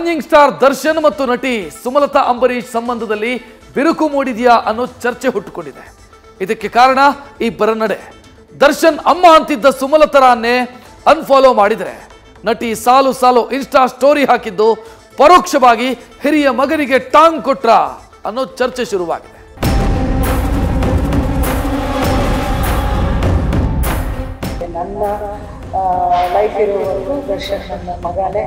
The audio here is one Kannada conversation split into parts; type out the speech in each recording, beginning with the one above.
ರೈಸಿಂಗ್ ಸ್ಟಾರ್ ದರ್ಶನ್ ಮತ್ತು ನಟಿ ಸುಮಲತಾ ಅಂಬರೀಶ್ ಸಂಬಂಧದಲ್ಲಿ ಬಿರುಕು ಮೂಡಿದೆಯಾ ಅನ್ನೋ ಚರ್ಚೆ ಹುಟ್ಟುಕೊಂಡಿದೆ. ಇದಕ್ಕೆ ಕಾರಣ ಇಬ್ಬರ ನಡೆ. ದರ್ಶನ್ ಅಮ್ಮ ಅಂತಿದ್ದ ಸುಮಲತಾರನ್ನೇ ಅನ್ಫಾಲೋ ಮಾಡಿದರೆ ನಟಿ ಸಾಲು ಸಾಲು ಇನ್ಸ್ಟಾ ಸ್ಟೋರಿ ಹಾಕಿದ್ದು ಪರೋಕ್ಷವಾಗಿ ಹಿರಿಯ ಮಗನಿಗೆ ಟಾಂಗ್ ಕೊಟ್ರ ಅನ್ನೋ ಚರ್ಚೆ ಶುರುವಾಗಿದೆ. ನನ್ನ ಲೈಫ್ ಇರುವವರೆಗೂ ದರ್ಶನ್ ನನ್ನ ಮಗನೇ.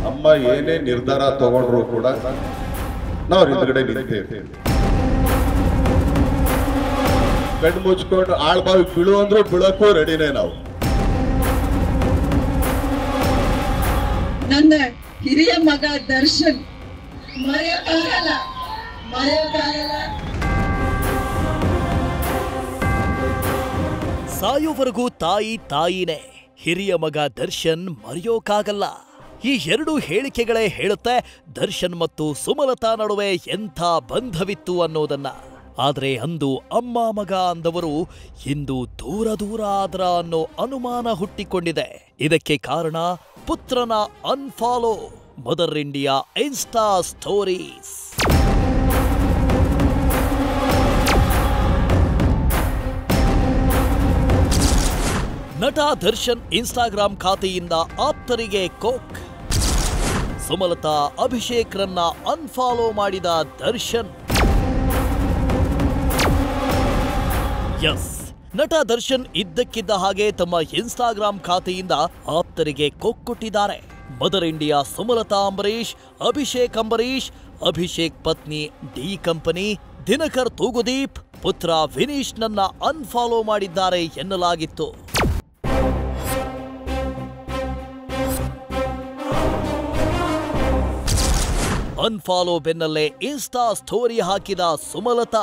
ಅಮ್ಮ ಏನೇ ನಿರ್ಧಾರ ತಗೊಂಡ್ರು ಕೂಡ ನಾವು ಹಿಂದ್ಗಡೆ ನಿಂತೇವೆ. ಕಣ್ಣು ಮುಚ್ಕೊಂಡು ಆಳ್ಬಾವಿ ಬೀಳು ಅಂದ್ರೂ ಬೀಳಕ್ಕೂ ರೆಡಿನೇ ನಾವು. ನನ್ನ ಹಿರಿಯ ಮಗ ದರ್ಶನ್ ಮರೆಯೋಕ್ಕಾಗಲ್ಲ. ಸಾಯೋವರೆಗೂ ತಾಯಿನೇ, ಹಿರಿಯ ಮಗ ದರ್ಶನ್ ಮರೆಯೋಕ್ಕಾಗಲ್ಲ. ಈ ಎರಡು ಹೇಳಿಕೆಗಳೇ ಹೇಳುತ್ತೆ ದರ್ಶನ್ ಮತ್ತು ಸುಮಲತಾ ನಡುವೆ ಎಂಥ ಬಂಧವಿತ್ತು ಅನ್ನೋದನ್ನ. ಆದರೆ ಅಂದು ಅಮ್ಮ ಮಗ ಅಂದವರು ಇಂದು ದೂರ ಆದ್ರ ಅನ್ನೋ ಅನುಮಾನ ಹುಟ್ಟಿಕೊಂಡಿದೆ. ಇದಕ್ಕೆ ಕಾರಣ ಪುತ್ರನ unfollow. Mother India insta stories. ನಟ ದರ್ಶನ್ ಇನ್ಸ್ಟಾಗ್ರಾಂ ಖಾತೆಯಿಂದ ಆಪ್ತರಿಗೆ ಕೋಕ್. ಸುಮಲತಾ ಅಭಿಷೇಕ್ರನ್ನ ಅನ್ಫಾಲೋ ಮಾಡಿದ ದರ್ಶನ್. ಎಸ್, ನಟ ದರ್ಶನ್ ಇದ್ದಕ್ಕಿದ್ದ ಹಾಗೆ ತಮ್ಮ ಇನ್ಸ್ಟಾಗ್ರಾಂ ಖಾತೆಯಿಂದ ಆಪ್ತರಿಗೆ ಕೊಟ್ಟಿದ್ದಾರೆ. ಮದರ್ ಇಂಡಿಯಾ ಸುಮಲತಾ ಅಂಬರೀಶ್, ಅಭಿಷೇಕ್ ಅಂಬರೀಶ್, ಅಭಿಷೇಕ್ ಪತ್ನಿ ಡಿ ಕಂಪನಿ, ದಿನಕರ್ ತೂಗುದೀಪ್, ಪುತ್ರ ವಿನೀಶ್ ನನ್ನ ಅನ್ಫಾಲೋ ಮಾಡಿದ್ದಾರೆ ಎನ್ನಲಾಗಿತ್ತು. ಅನ್ಫಾಲೋ ಬೆನ್ನಲ್ಲೇ ಇನ್ಸ್ಟಾ ಸ್ಟೋರಿ ಹಾಕಿದ ಸುಮಲತಾ.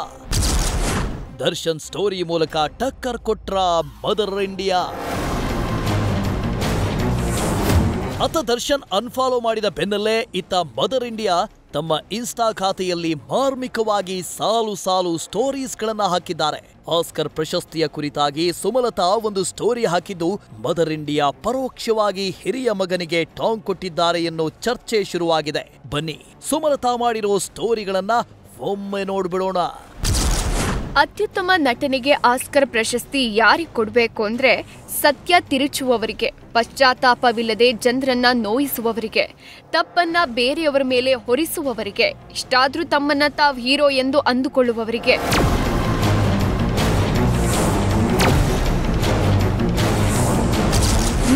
ದರ್ಶನ್ ಸ್ಟೋರಿ ಮೂಲಕ ಟಕ್ಕರ್ ಕೊಟ್ರ ಮದರ್ ಇಂಡಿಯಾ. ಅತ್ತ ದರ್ಶನ್ ಅನ್ಫಾಲೋ ಮಾಡಿದ ಬೆನ್ನಲ್ಲೇ ಇತ್ತ ಮದರ್ ಇಂಡಿಯಾ ತಮ್ಮ ಇನ್ಸ್ಟಾ ಖಾತೆಯಲ್ಲಿ ಮಾರ್ಮಿಕವಾಗಿ ಸಾಲು ಸಾಲು ಸ್ಟೋರೀಸ್ಗಳನ್ನ ಹಾಕಿದ್ದಾರೆ. ಆಸ್ಕರ್ ಪ್ರಶಸ್ತಿಯ ಕುರಿತಾಗಿ ಸುಮಲತಾ ಒಂದು ಸ್ಟೋರಿ ಹಾಕಿದ್ದು ಮದರ್ ಇಂಡಿಯಾ ಪರೋಕ್ಷವಾಗಿ ಹಿರಿಯ ಮಗನಿಗೆ ಟಾಂಗ್ ಕೊಟ್ಟಿದ್ದಾರೆ ಎನ್ನೋ ಚರ್ಚೆ ಶುರುವಾಗಿದೆ. ಬನ್ನಿ ಸುಮಲತಾ ಮಾಡಿರೋ ಸ್ಟೋರಿಗಳನ್ನ ಒಮ್ಮೆ ನೋಡ್ಬಿಡೋಣ. ಅತ್ಯುತ್ತಮ ನಟನೆಗೆ ಆಸ್ಕರ್ ಪ್ರಶಸ್ತಿ ಯಾರಿಗೆ ಕೊಡಬೇಕು ಅಂದ್ರೆ ಸತ್ಯ ತಿರುಚುವವರಿಗೆ, ಪಶ್ಚಾತ್ತಾಪವಿಲ್ಲದೆ ಜನರನ್ನ ನೋಯಿಸುವವರಿಗೆ, ತಪ್ಪನ್ನ ಬೇರೆಯವರ ಮೇಲೆ ಹೊರಿಸುವವರಿಗೆ, ಇಷ್ಟಾದ್ರೂ ತಮ್ಮನ್ನ ತಾವು ಹೀರೋ ಎಂದು ಅಂದುಕೊಳ್ಳುವವರಿಗೆ.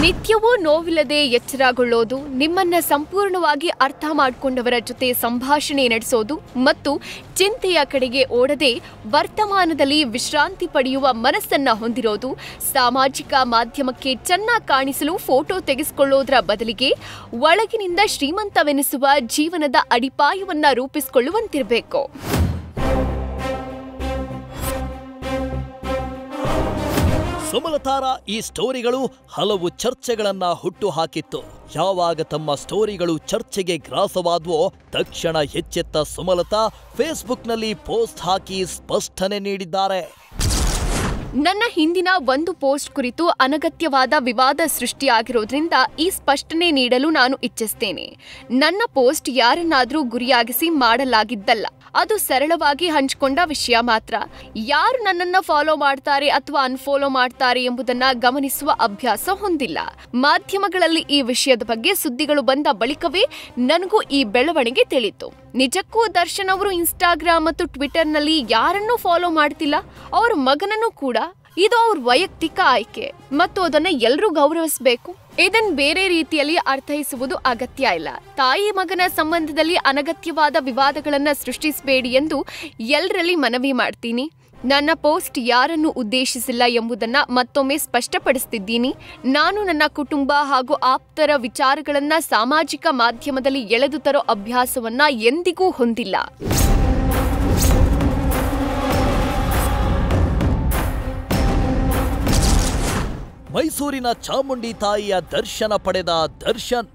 ನಿತ್ಯವೂ ನೋವಿಲ್ಲದೆ ಎಚ್ಚರಗೊಳ್ಳೋದು, ನಿಮ್ಮನ್ನ ಸಂಪೂರ್ಣವಾಗಿ ಅರ್ಥ ಮಾಡಿಕೊಂಡವರ ಜೊತೆ ಸಂಭಾಷಣೆ ನಡೆಸೋದು ಮತ್ತು ಚಿಂತೆಯ ಕಡೆಗೆ ಓಡದೆ ವರ್ತಮಾನದಲ್ಲಿ ವಿಶ್ರಾಂತಿ ಪಡೆಯುವ ಮನಸ್ಸನ್ನ ಹೊಂದಿರೋದು, ಸಾಮಾಜಿಕ ಮಾಧ್ಯಮಕ್ಕೆ ಚೆನ್ನಾಗಿ ಕಾಣಿಸಲು ಫೋಟೋ ತೆಗೆಸಿಕೊಳ್ಳೋದ್ರ ಬದಲಿಗೆ ಒಳಗಿನಿಂದ ಶ್ರೀಮಂತವೆನಿಸುವ ಜೀವನದ ಅಡಿಪಾಯವನ್ನ ರೂಪಿಸಿಕೊಳ್ಳುವಂತಿರಬೇಕು. ಸುಮಲತಾರ ಈ ಸ್ಟೋರಿಗಳು ಹಲವು ಚರ್ಚೆಗಳನ್ನ ಹುಟ್ಟು ಹಾಕಿತ್ತು. ಯಾವಾಗ ತಮ್ಮ ಸ್ಟೋರಿಗಳು ಚರ್ಚೆಗೆ ಗ್ರಾಸವಾದವೋ ತಕ್ಷಣ ಎಚ್ಚೆತ್ತ ಸುಮಲತಾ ಫೇಸ್ಬುಕ್ನಲ್ಲಿ ಪೋಸ್ಟ್ ಹಾಕಿ ಸ್ಪಷ್ಟನೆ ನೀಡಿದ್ದಾರೆ. ನನ್ನ ಹಿಂದಿನ ಒಂದು ಪೋಸ್ಟ್ ಕುರಿತು ಅನಗತ್ಯವಾದ ವಿವಾದ ಸೃಷ್ಟಿಯಾಗಿರೋದ್ರಿಂದ ಈ ಸ್ಪಷ್ಟನೆ ನೀಡಲು ನಾನು ಇಚ್ಛಿಸ್ತೇನೆ. ನನ್ನ ಪೋಸ್ಟ್ ಯಾರನ್ನಾದರೂ ಗುರಿಯಾಗಿಸಿ ಮಾಡಲಾಗಿದ್ದಲ್ಲ. ಅದು ಸರಳವಾಗಿ ಹಂಚಿಕೊಂಡ ವಿಷಯ ಮಾತ್ರ. ಯಾರು ನನ್ನನ್ನ ಫಾಲೋ ಮಾಡ್ತಾರೆ ಅಥವಾ ಅನ್ಫಾಲೋ ಮಾಡ್ತಾರೆ ಎಂಬುದನ್ನ ಗಮನಿಸುವ ಅಭ್ಯಾಸ ಹೊಂದಿಲ್ಲ. ಮಾಧ್ಯಮಗಳಲ್ಲಿ ಈ ವಿಷಯದ ಬಗ್ಗೆ ಸುದ್ದಿಗಳು ಬಂದ ಬಳಿಕವೇ ನನಗೂ ಈ ಬೆಳವಣಿಗೆ ತಿಳಿಯಿತು. ನಿಜಕ್ಕೂ ದರ್ಶನ್ ಅವರು ಇನ್ಸ್ಟಾಗ್ರಾಮ್ ಮತ್ತು ಟ್ವಿಟರ್ನಲ್ಲಿ ಯಾರನ್ನೂ ಫಾಲೋ ಮಾಡ್ತಿಲ್ಲ. ಅವ್ರ ಮಗನನ್ನು ಕೂಡ. ಇದು ಅವ್ರ ವೈಯಕ್ತಿಕ ಆಯ್ಕೆ ಮತ್ತು ಅದನ್ನ ಎಲ್ಲರೂ ಗೌರವಿಸಬೇಕು. ಇದನ್ನ ಬೇರೆ ರೀತಿಯಲ್ಲಿ ಅರ್ಥೈಸುವುದು ಅಗತ್ಯ ಇಲ್ಲ. ತಾಯಿ ಮಗನ ಸಂಬಂಧದಲ್ಲಿ ಅನಗತ್ಯವಾದ ವಿವಾದಗಳನ್ನ ಸೃಷ್ಟಿಸಬೇಡಿ ಎಂದು ಎಲ್ಲರಲ್ಲಿ ಮನವಿ ಮಾಡ್ತೀನಿ. ನನ್ನ ಪೋಸ್ಟ್ ಯಾರನ್ನು ಉದ್ದೇಶಿಸಿಲ್ಲ ಎಂಬುದನ್ನ ಮತ್ತೊಮ್ಮೆ ಸ್ಪಷ್ಟಪಡಿಸುತ್ತಿದ್ದೀನಿ. ನಾನು ನನ್ನ ಕುಟುಂಬ ಹಾಗೂ ಆಪ್ತರ ವಿಚಾರಗಳನ್ನ ಸಾಮಾಜಿಕ ಮಾಧ್ಯಮದಲ್ಲಿ ಎಳೆದು ತರೋ ಅಭ್ಯಾಸವನ್ನ ಎಂದಿಗೂ ಹೊಂದಿಲ್ಲ. ಮೈಸೂರಿನ ಚಾಮುಂಡಿ ತಾಯಿಯ ದರ್ಶನ ಪಡೆದ ದರ್ಶನ್.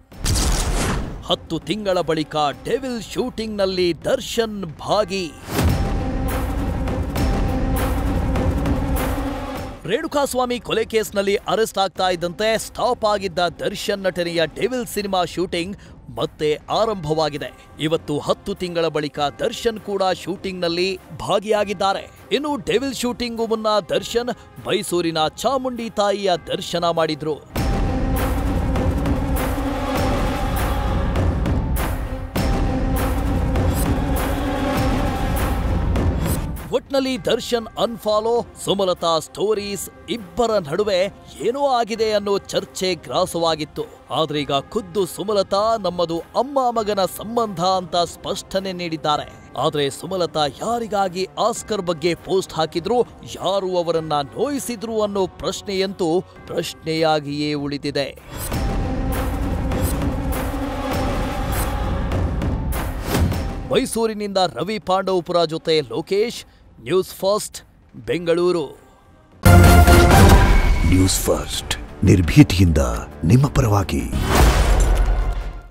10 ತಿಂಗಳ ಬಳಿಕ ಡೆವಿಲ್ ಶೂಟಿಂಗ್ನಲ್ಲಿ ದರ್ಶನ್ ಭಾಗಿ. ರೇಣುಕಾಸ್ವಾಮಿ ಕೊಲೆ ಕೇಸ್ನಲ್ಲಿ ಅರೆಸ್ಟ್ ಆಗ್ತಾ ಇದ್ದಂತೆ ಸ್ಟಾಪ್ ಆಗಿದ್ದ ದರ್ಶನ್ ನಟನೆಯ ಡೆವಿಲ್ ಸಿನಿಮಾ ಶೂಟಿಂಗ್ ಮತ್ತೆ ಆರಂಭವಾಗಿದೆ. ಇವತ್ತು 10 ತಿಂಗಳ ಬಳಿಕ ದರ್ಶನ್ ಕೂಡ ಶೂಟಿಂಗ್ನಲ್ಲಿ ಭಾಗಿಯಾಗಿದ್ದಾರೆ. ಇನ್ನು ಡೆವಿಲ್ ಶೂಟಿಂಗು ಮುನ್ನ ದರ್ಶನ್ ಮೈಸೂರಿನ ಚಾಮುಂಡಿ ತಾಯಿಯ ದರ್ಶನ ಮಾಡಿದ್ರು. ಒಟ್ನಲ್ಲಿ ದರ್ಶನ್ ಅನ್ಫಾಲೋ, ಸುಮಲತಾ ಸ್ಟೋರೀಸ್, ಇಬ್ಬರ ನಡುವೆ ಏನೋ ಆಗಿದೆ ಅನ್ನೋ ಚರ್ಚೆ ಗ್ರಾಸವಾಗಿತ್ತು. ಆದ್ರೆ ಈಗ ಖುದ್ದು ಸುಮಲತಾ ನಮ್ಮದು ಅಮ್ಮ ಮಗನ ಸಂಬಂಧ ಅಂತ ಸ್ಪಷ್ಟನೆ ನೀಡಿದ್ದಾರೆ. ಆದ್ರೆ ಸುಮಲತಾ ಯಾರಿಗಾಗಿ ಆಸ್ಕರ್ ಬಗ್ಗೆ ಪೋಸ್ಟ್ ಹಾಕಿದ್ರು, ಯಾರು ಅವರನ್ನ ನೋಯಿಸಿದ್ರು ಅನ್ನೋ ಪ್ರಶ್ನೆಯಂತೂ ಪ್ರಶ್ನೆಯಾಗಿಯೇ ಉಳಿದಿದೆ. ಮೈಸೂರಿನಿಂದ ರವಿ ಪಾಂಡವಪುರ ಜೊತೆ Lokesh, news first, Bengaluru. News first ನಿರ್ಭೀತಿಯಿಂದ ನಿಮ್ಮ ಪರವಾಗಿ.